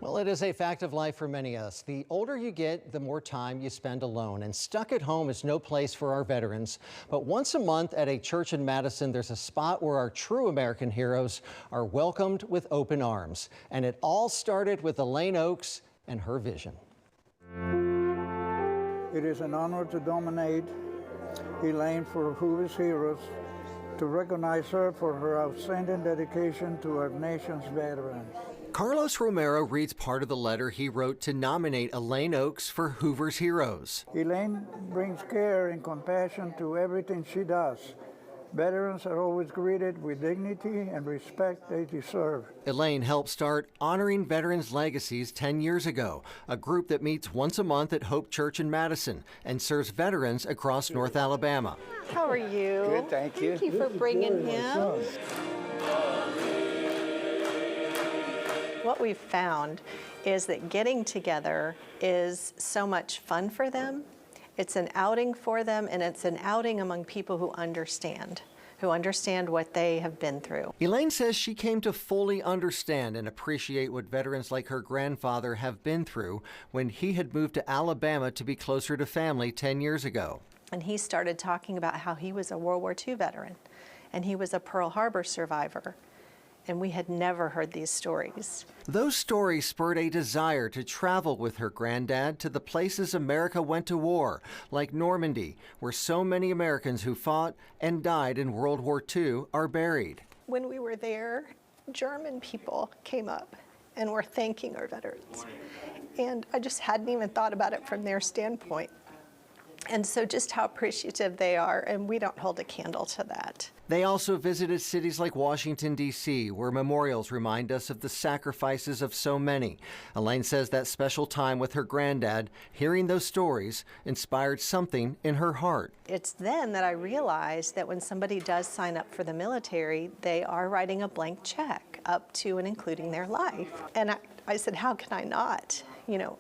Well, it is a fact of life for many of us. The older you get, the more time you spend alone, and stuck at home is no place for our veterans. But once a month at a church in Madison, there's a spot where our true American heroes are welcomed with open arms. And it all started with Elaine Oaks and her vision. It is an honor to nominate Elaine for Hoover's Heroes, to recognize her for her outstanding dedication to our nation's veterans. Carlos Romero reads part of the letter he wrote to nominate Elaine Oaks for Hoover's Heroes. Elaine brings care and compassion to everything she does. Veterans are always greeted with dignity and respect they deserve. Elaine helped start Honoring Veterans Legacies 10 years ago, a group that meets once a month at Hope Church in Madison and serves veterans across North Alabama. How are you? Good, thank you. Thank you for bringing him. What we've found is that getting together is so much fun for them. It's an outing for them, and it's an outing among people who understand what they have been through. Elaine says she came to fully understand and appreciate what veterans like her grandfather have been through when he had moved to Alabama to be closer to family 10 years ago. And he started talking about how he was a World War II veteran, and he was a Pearl Harbor survivor. And we had never heard these stories. Those stories spurred a desire to travel with her granddad to the places America went to war, like Normandy, where so many Americans who fought and died in World War II are buried. When we were there, German people came up and were thanking our veterans. And I just hadn't even thought about it from their standpoint. And so just how appreciative they are, and we don't hold a candle to that. They also visited cities like Washington, D.C., where memorials remind us of the sacrifices of so many. Elaine says that special time with her granddad, hearing those stories, inspired something in her heart. It's then that I realized that when somebody does sign up for the military, they are writing a blank check up to and including their life. And I said, how can I not,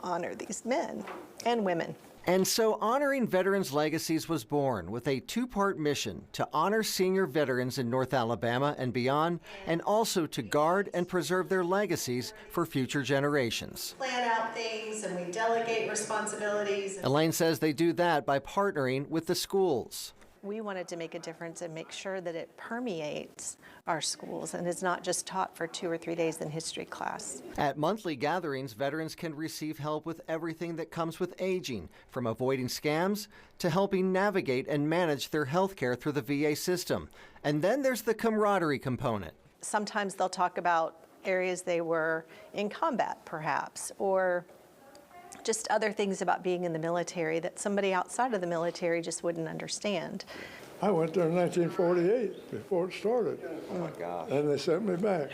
honor these men and women? And so Honoring Veterans Legacies was born with a two-part mission to honor senior veterans in North Alabama and beyond, and also to guard and preserve their legacies for future generations. Plan out things and we delegate responsibilities. Elaine says they do that by partnering with the schools. We wanted to make a difference and make sure that it permeates our schools and is not just taught for 2 or 3 days in history class. At monthly gatherings, veterans can receive help with everything that comes with aging, from avoiding scams to helping navigate and manage their health care through the VA system. And then there's the camaraderie component. Sometimes they'll talk about areas they were in combat, perhaps, or just other things about being in the military that somebody outside of the military just wouldn't understand. I went there in 1948 before it started. Oh my gosh. And they sent me back.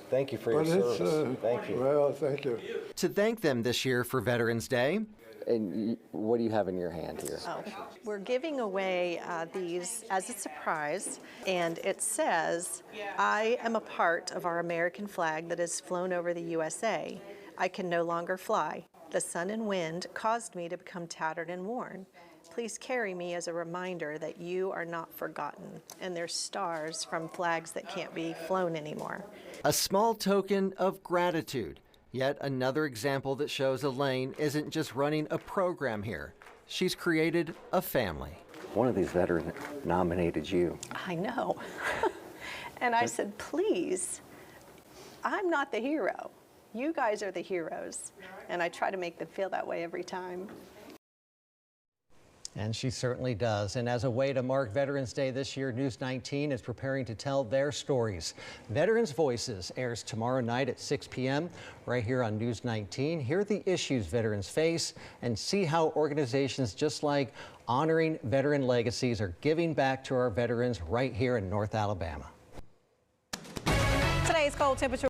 Thank you for your service. Thank you. Well, thank you. To thank them this year for Veterans Day. And what do you have in your hand here? Oh, we're giving away these as a surprise, and it says, I am a part of our American flag that has flown over the USA. I can no longer fly. The sun and wind caused me to become tattered and worn. Please carry me as a reminder that you are not forgotten. And there's stars from flags that can't be flown anymore. A small token of gratitude. Yet another example that shows Elaine isn't just running a program here. She's created a family. One of these veterans nominated you. I know. And I said, please, I'm not the hero. You guys are the heroes. And I try to make them feel that way every time. And she certainly does. And as a way to mark Veterans Day this year, News 19 is preparing to tell their stories. Veterans Voices airs tomorrow night at 6 p.m. right here on News 19. Hear the issues veterans face and see how organizations just like Honoring Veteran Legacies are giving back to our veterans right here in North Alabama. Today's cold temperature